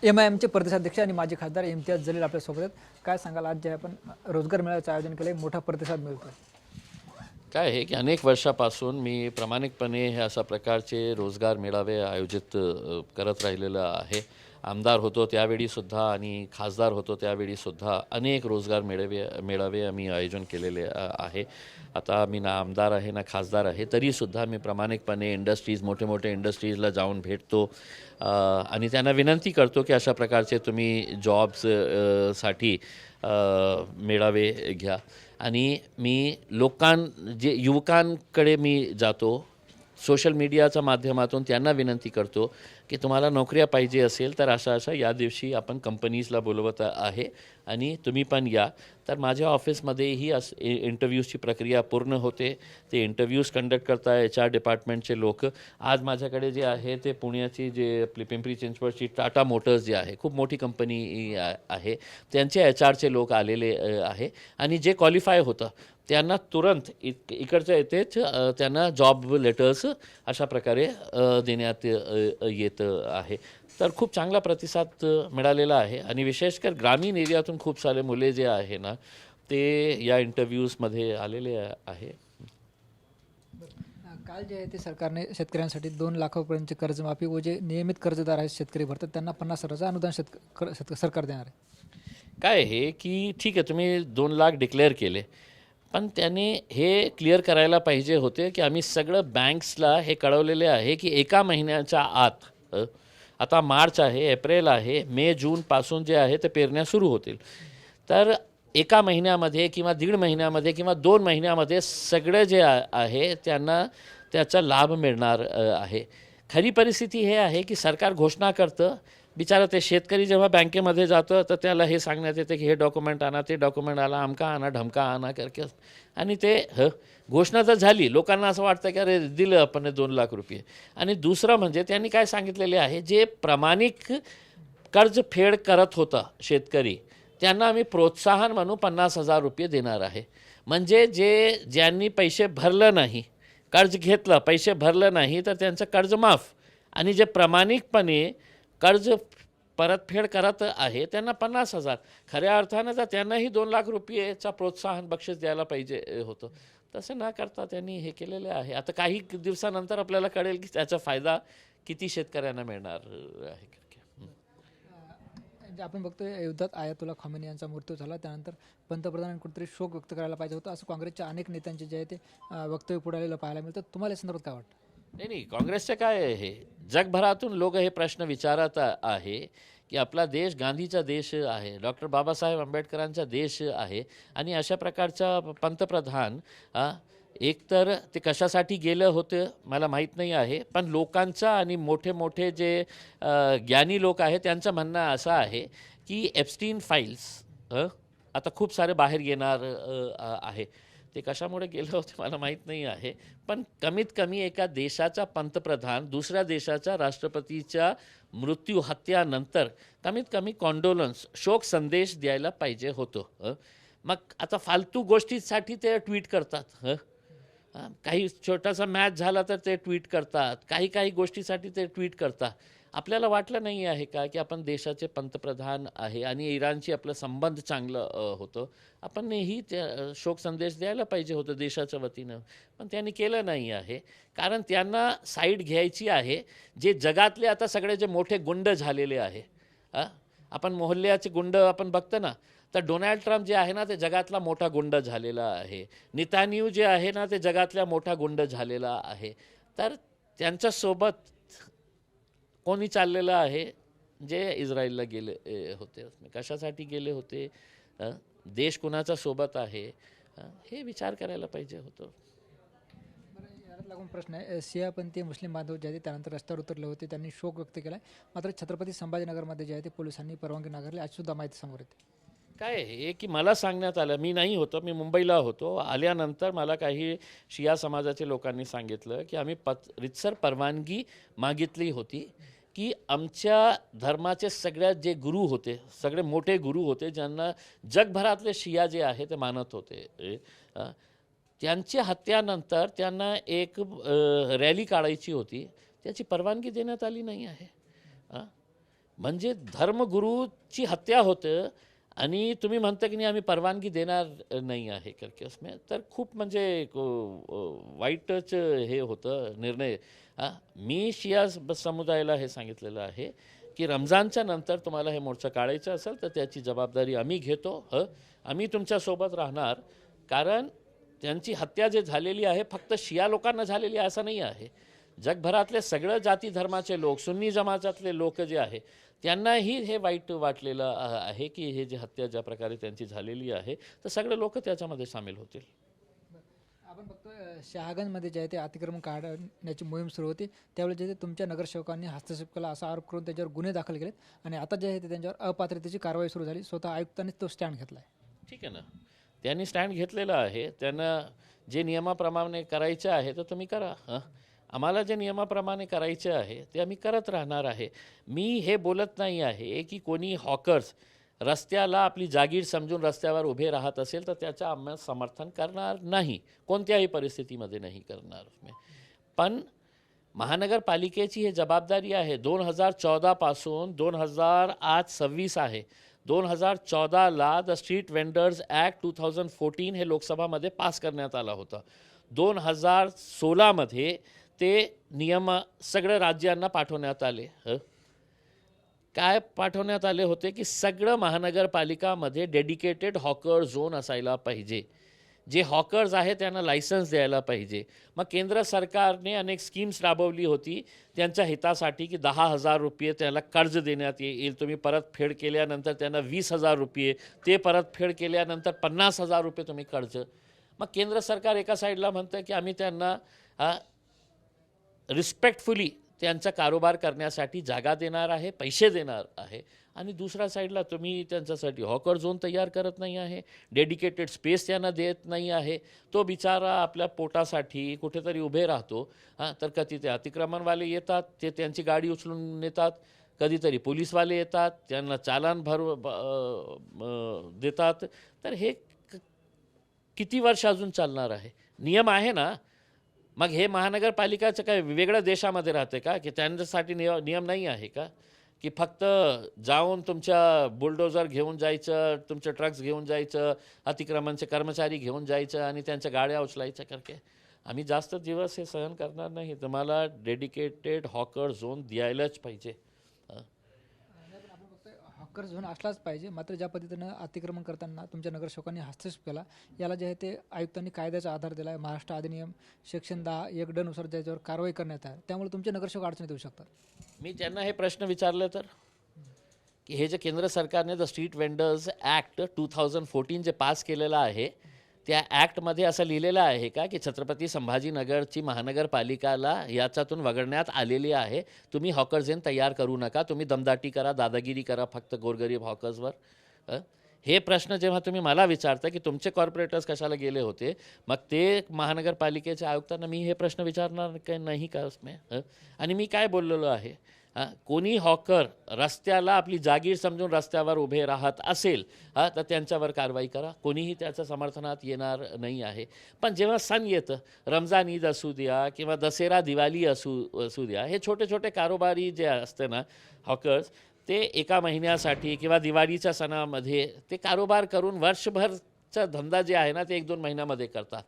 एमआयएमचे प्रदेशाध्यक्ष आणि माजी खासदार इम्तियाज जलील आपल्यासोबत आहेत. काय सांगाल, आज जे आपण रोजगार मेळाव्याचं आयोजन केलं आहे, मोठा प्रतिसाद मिळतोय? काय आहे की अनेक वर्षापासून मी प्रामाणिकपणे हे अशा प्रकारचे रोजगार मेळावे आयोजित करत राहिलेलं आहे. आमदार होतो त्यावेळीसुद्धा आणि खासदार होतो त्यावेळीसुद्धा अनेक रोजगार मेळावे आम्ही आयोजन केलेले आहे. आता मी ना आमदार आहे ना खासदार आहे, तरीसुद्धा मी प्रामाणिकपणे इंडस्ट्रीज मोठे इंडस्ट्रीजला जाऊन भेटतो आणि त्यांना विनंती करतो की अशा प्रकारचे तुम्ही जॉब्स साठी मेळावे घ्या. आणि मी जे युवकांकडे मी जातो, सोशल मीडियाच्या माध्यमातून त्यांना विनंती करतो की तुम्हाला नोकऱ्या पाहिजे असेल तर अशा या दिवशी आपण कंपनीजला बोलवत आहे आणि तुम्ही पण या. तर माझ्या ऑफिसमध्येही इंटरव्ह्यूजची प्रक्रिया पूर्ण होते. ते इंटरव्ह्यूज कंडक्ट करता HR डिपार्टमेंटचे लोक. आज माझ्याकडे जे आहे ते पुण्याची जे आपली पिंपरी चिंचवडची टाटा मोटर्स जे आहे, खूप मोठी कंपनी आहे, त्यांचे HRचे लोक आलेले आहे आणि जे क्वालिफाय होतं त्यांना तुरंत इकडच्या येतेच त्यांना जॉब लेटर्स अशा प्रकारे देण्यात येत आहे. तर खूप चांगला प्रतिसाद मिळालेला आहे आणि विशेषकर ग्रामीण एरियातून खूप सारे मुले जे आहे ना ते या इंटरव्ह्यूजमध्ये आलेले आहे. काल जे आहे ते सरकारने शेतकऱ्यांसाठी 2 लाखापर्यंतची कर्जमाफी व जे नियमित कर्जदार आहेत शेतकरी भरतात त्यांना 50,000चं अनुदान सरकार देणार आहे. काय आहे की ठीक आहे, तुम्ही 2 लाख डिक्लेअर केले, पण त्याने हे क्लिअर करायला पाहिजे होते की आम्ही सगळं बँक्सला हे कळवलेले आहे की एका महिन्याच्या आत, आता मार्च आहे, एप्रिल आहे, मे जूनपासून जे आहे ते पेरण्या सुरू होतील. तर एका महिन्यामध्ये किंवा 1.5 महिन्यामध्ये किंवा 2 महिन्यामध्ये सगळं जे आहे त्यांना त्याचा लाभ मिळणार आहे. खरी परिस्थिती हे आहे की सरकार घोषणा करतं, बिचारा ते शेतकरी जेव्हा बँकेमध्ये जातं तर त्याला हे सांगण्यात येते की हे डॉक्युमेंट आणा, ते डॉक्युमेंट आला, अमका आणा ढमका आणा करके, आणि ते घोषणा तर झाली, लोकांना असं वाटतं की अरे दिलं आपण 2 लाख रुपये. आणि दुसरं म्हणजे त्यांनी काय सांगितलेले आहे, जे प्रामाणिक कर्जफेड करत होता शेतकरी त्यांना आम्ही प्रोत्साहन म्हणून 50,000 रुपये देणार आहे. म्हणजे ज्यांनी पैसे भरलं नाही, कर्ज घेतलं पैसे भरलं नाही, तर त्यांचं कर्ज माफ, आणि जे प्रामाणिकपणे कर्ज परतफेड करत आहे त्यांना 50,000. खऱ्या अर्थानं तर त्यांनाही 2 लाख रुपयेचा प्रोत्साहन बक्षीस द्यायला पाहिजे होतं. तसं न करता त्यांनी हे केलेले आहे. आता काही दिवसानंतर आपल्याला कळेल की त्याचा फायदा किती शेतकऱ्यांना मिळणार आहे. जे आपण बघतोय, अयोध्यात आयातुल्ला खामेनी यांचा मृत्यू झाला, त्यानंतर पंतप्रधानांनी कुठेतरी शोक व्यक्त करायला पाहिजे होतं, असं काँग्रेसच्या अनेक नेत्यांचे जे आहे ते वक्तव्य पुढे आलेलं पाहायला मिळतं. तुम्हाला या संदर्भात काय वाटतं? नाही, काँग्रेसचं काय आहे, जगभरातून लोक हे प्रश्न विचारत आहे की आपला देश गांधीचा देश आहे, डॉक्टर बाबासाहेब आंबेडकरांचा देश आहे, आणि अशा प्रकारचा पंतप्रधान एकतर ते कशासाठी गेलं होतं मला माहीत नाही आहे, पण लोकांचा आणि मोठे जे ज्ञानी लोक आहेत त्यांचं म्हणणं असं आहे की एप्स्टीन फाईल्स आता खूप सारे बाहेर येणार आहे. ते कशामुळे गेलं होतं मला माहीत नाही आहे, पण कमीत कमी एका देशाचा पंतप्रधान दुसऱ्या देशाच्या राष्ट्रपतीच्या हत्यानंतर कमीत कमी कॉन्डोलन्स शोक संदेश द्यायला पाहिजे होतं. मग आता फालतू गोष्टीसाठी ते ट्विट करतात. काही छोटासा मॅच झाला तर ते ट्विट करतात, काही गोष्टीसाठी ते ट्विट करतात. आपल्याला वाटलं नाही आहे का की आपण देशाचे पंतप्रधान आहे आणि इराणशी आपलं संबंध चांगलं होतं, आपण ही शोक संदेश द्यायला पाहिजे होतं देशाच्या वतीनं, पण त्यांनी केलं नाही आहे. कारण त्यांना साईड घ्यायची आहे. जे जगातले आता सगळे जे मोठे गुंड झालेले आहे, आपण मोहल्ल्याचे गुंड आपण बघतो ना, तर डोनाल्ड ट्रम्प जे आहे ना ते जगातला मोठा गुंड झालेला आहे. नेतान्याहू जे आहे ना ते जगातला मोठा गुंड झालेला आहे. तर त्यांच्यासोबत कोणी चाललेलं आहे, जे इस्रायलला गेले होते, कशासाठी गेले होते, देश कुणाच्या सोबत आहे, हे विचार करायला पाहिजे होतं. याला लागून प्रश्न आहे, शियापंथी मुस्लिम बांधव जे आहे त्यानंतर रस्त्यावर उतरले होते, त्यांनी शोक व्यक्त केला आहे. मात्र छत्रपती संभाजीनगरमध्ये जे आहे ते पोलिसांनी परवानगी नाकारली, आज सुद्धा माहिती समोर येते. काय आहे की मला सांगण्यात आलं, मी नाही होतो, मी मुंबईला होतो, आल्यानंतर मला काही शिया समाजाचे लोकांनी सांगितलं की आम्ही रितसर परवानगी मागितली होती की आमच्या धर्माचे सगळ्यात जे गुरु होते, सगळे मोठे गुरु होते, ज्यांना जगभरातले शिया जे आहे ते मानत होते, त्यांच्या हत्यानंतर त्यांना एक रॅली काढायची होती, त्याची परवानगी देण्यात आली नाही आहे. म्हणजे धर्मगुरूची हत्या होतं आणि तुम्ही म्हणता की नाही आम्ही परवानगी देणार नाही आहे करके उसमें, तर खूप म्हणजे वाईटच हे होतं निर्णय. मी शिया समुदायाला हे सांगितलेलं आहे की रमजानच्या नंतर तुम्हाला हे मोर्चा काढायचं असेल तर त्याची जबाबदारी आम्ही घेतो. आम्ही तुमच्यासोबत राहणार. कारण त्यांची हत्या जे झालेली आहे फक्त शिया लोकांना झालेली आहे असं नाही आहे. जगभरातले सगळं जाती धर्माचे लोक, सुन्नी जमातातले लोक जे आहे त्यांनाही हे वाईट वाटलेलं आहे की हे जे हत्या ज्या प्रकारे त्यांची झालेली आहे तर सगळे लोक त्याच्यामध्ये सामील होतील. आपण बघतोय शहागंजमध्ये जे आहे ते अतिक्रमण काढण्याची मोहीम सुरू होती, त्यावेळी जे ते तुमच्या नगरसेवकांनी हस्तक्षेप केला असा आरोप करून त्याच्यावर गुन्हे दाखल केलेत आणि आता जे आहे ते त्यांच्यावर अपात्रतेची कारवाई सुरू झाली. स्वतः आयुक्तांनीच तो स्टँड घेतला आहे. ठीक आहे ना, त्यांनी स्टँड घेतलेला आहे. त्यांना जे नियमाप्रमाणे करायचे आहे तर तुम्ही करा. आम्हाला जे नियमाप्रमाणे करायचे आहे ते आम्ही करत राहणार आहे. मी हे बोलत नाही आहे की कोणी हॉकर्स रस्त्याला आपली जागीर समजून रस्त्यावर उभे राहत असेल तर त्याचं आम्ही समर्थन करणार नाही, कोणत्याही परिस्थितीमध्ये नाही करणार. पण महानगरपालिकेची ही जबाबदारी आहे. 2014 पासून 2026 आहे. 2014ला द स्ट्रीट वेंडर्स ॲक्ट 2014 हे लोकसभामध्ये पास करण्यात आला होता. 2016मध्ये ते नियम सगळ्या राज्यांना पाठवण्यात आले. काय पाठवण्यात आले होते की सगळं महानगरपालिकामध्ये डेडिकेटेड हॉकर झोन असायला पाहिजे. जे हॉकर्स आहे त्यांना लायसन्स द्यायला पाहिजे. मग केंद्र सरकारने अनेक स्कीम्स राबवली होती त्यांच्या हितासाठी की 10,000 रुपये त्याला कर्ज देण्यात येईल. तुम्ही परतफेड केल्यानंतर त्यांना 20,000 रुपये, ते परतफेड केल्यानंतर 50,000 रुपये तुम्ही कर्ज. मग केंद्र सरकार एका साईडला म्हणतं की आम्ही त्यांना रिस्पेक्टफुली त्यांचा कारोबार करण्यासाठी जागा देणार आहे, पैसे देणार आहे, आणि दुसऱ्या साईडला तुम्ही त्यांच्यासाठी हॉकर झोन तयार करत नाही आहे, डेडिकेटेड स्पेस त्यांना देत नाही आहे. तो बिचारा आपल्या पोटासाठी कुठेतरी उभे राहतो. तर कधी ते अतिक्रमणवाले येतात, ते त्यांची गाडी उचलून नेतात, कधीतरी पोलीसवाले येतात, त्यांना चालान देतात. तर हे किती वर्ष अजून चालणार आहे? नियम आहे ना. मग हे महानगरपालिकाचं काय वेगळ्या देशामध्ये राहते का की त्यांच्यासाठी नियम नाही आहे का की फक्त जाऊन तुमच्या बुलडोझर घेऊन जायचं, तुमचे ट्रक्स घेऊन जायचं, अतिक्रमणचे कर्मचारी घेऊन जायचं आणि त्यांच्या गाड्या उचलायच्या करके? आम्ही जास्त दिवस हे सहन करणार नाही. तुम्हाला डेडिकेटेड हॉकर झोन द्यायलाच पाहिजे. हॉकर झोन असलाच पाहिजे. मात्र ज्या पद्धतीनं अतिक्रमण करताना तुमच्या नगरसेवकांनी हस्तक्षेप केला, याला जे आहे ते आयुक्तांनी कायद्याचा आधार दिला आहे. महाराष्ट्र अधिनियम सेक्शन 10(1) नुसार ज्याच्यावर कारवाई करण्यात आहे. त्यामुळे तुमचे नगरसेवक अडचणीत येऊ शकतात. मी त्यांना हे प्रश्न विचारले तर की हे जे केंद्र सरकारने द स्ट्रीट वेंडर्स ॲक्ट 2014 जे पास केलेलं आहे त्या ॲक्टमध्ये असं लिहिलेलं आहे का की छत्रपती संभाजीनगरची महानगरपालिकाला याच्यातून वगळण्यात आलेली आहे, तुम्ही हॉकर झोन तयार करू नका, तुम्ही दमदाटी करा, दादागिरी करा फक्त गोरगरीब हॉकर्सवर? हे प्रश्न जेव्हा तुम्ही मला विचारता की तुमचे कॉर्पोरेटर्स कशाला गेले होते, मग ते महानगरपालिकेच्या आयुक्तांना मी हे प्रश्न विचारणार काय नाही का उसमें? आणि मी काय बोललेलो आहे, कोणी हॉकर रस्त्याला आपली जागीर समजून रस्त्यावर उभे राहत असेल तर त्यांच्यावर कारवाई करा, कोणीही त्याच्या समर्थनात येणार नाही आहे. पण जेव्हा सण येतं, रमजान ईद असू द्या किंवा दसरा दिवाळी असू द्या, हे छोटे छोटे कारोबारी जे असते ना हॉकर्स, ते एका महिन्यासाठी किंवा दिवाळीच्या सणामध्ये ते कारोबार करून वर्षभरचा धंदा जे आहे ना ते 1-2 महिन्यामध्ये करतात.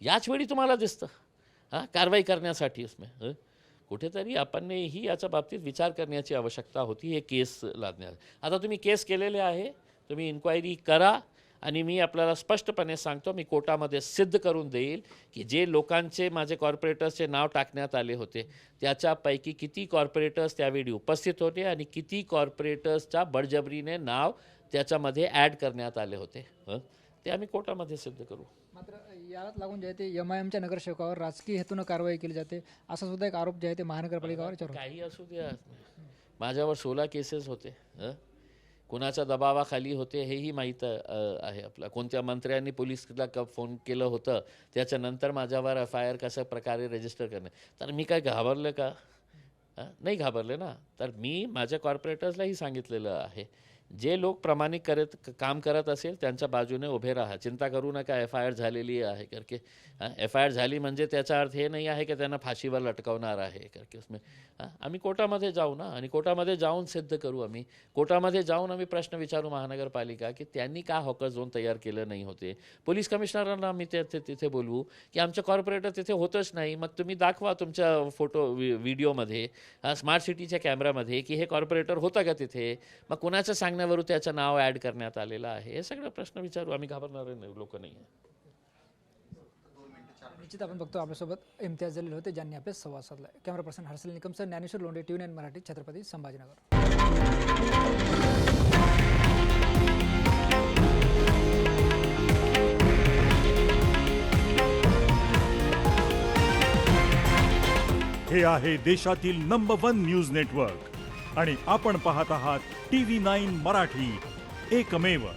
याच वेळी तुम्हाला दिसतं कारवाई करण्यासाठी उसमें. कुठेतरी आपणही याच्या बाबतीत विचार करण्याची आवश्यकता होती हे केस लादण्यात. आता तुम्ही केस केलेले आहे, तुम्ही इन्क्वायरी करा आणि मी आपल्याला स्पष्टपणे सांगतो, मी कोर्टामध्ये सिद्ध करून देईल की जे लोकांचे माझे कॉर्पोरेटर्सचे नाव टाकण्यात आले होते त्याच्यापैकी किती कॉर्पोरेटर्स त्यावेळी उपस्थित होते आणि किती कॉर्पोरेटर्सच्या बळजबरीने नाव त्याच्यामध्ये ॲड करण्यात आले होते. ते आम्ही कोर्टामध्ये सिद्ध करू. मात्र यालाच लागून जे आहे ते MIMच्या नगरसेवकावर राजकीय हेतूनं कारवाई केली जाते असा सुद्धा एक आरोप जे आहे ते महानगरपालिकावर याच्यावर होता. काही असू द्या, माझ्यावर 16 केसेस होते. कुणाच्या दबावाखाली होते हेही माहीत आहे आपला. कोणत्या मंत्र्यांनी पोलिसला फोन केलं होतं, त्याच्यानंतर माझ्यावर FIR कशा प्रकारे रजिस्टर करणे. तर मी काय घाबरलं का? नाही घाबरले ना. तर मी माझ्या कॉर्पोरेटर्सलाही सांगितलेलं आहे जे लोक प्रामाणिक काम करत असेल त्यांच्या बाजूने उभे राहा, चिंता करू नका. FIR झालेली आहे करके FIR झाली म्हणजे त्याचा अर्थ हे नाही आहे की त्यांना फाशीवर लटकवणार आहे करके उसमें आम्ही कोर्टामध्ये जाऊ ना, आणि कोर्टामध्ये जाऊन सिद्ध करू. आम्ही कोर्टामध्ये जाऊन आम्ही प्रश्न विचारू महानगरपालिका की त्यांनी का हॉकर झोन तयार केलं नाही होते. पोलीस कमिशनरांना आम्ही तिथे बोलवू की आमचं कॉर्पोरेटर तिथे होतच नाही, मग तुम्ही दाखवा तुमच्या फोटो व्हिडिओमध्ये स्मार्ट सिटीच्या कॅमेरामध्ये की हे कॉर्पोरेटर होतं का तिथे, मग कुणाचं सांगण्यावरून त्याचं नाव ॲड करण्यात आलेलं आहे. हे सगळं प्रश्न विचारू. आम्ही घाबरणारे लोक नाही आहे. निश्चित आपण बघतो आपल्यासोबत इम्तियाज जलील होते ज्यांनी आपले संवाद साधला. कॅमेरा पर्सन हर्षल निकमसह ज्ञानेश्वर लोंढे, TV9 मराठी, छत्रपती संभाजीनगर. हे आहे देशातील नंबर 1 न्यूज नेटवर्क आणि आपण पाहत आहात TV9 मराठी, एकमेव.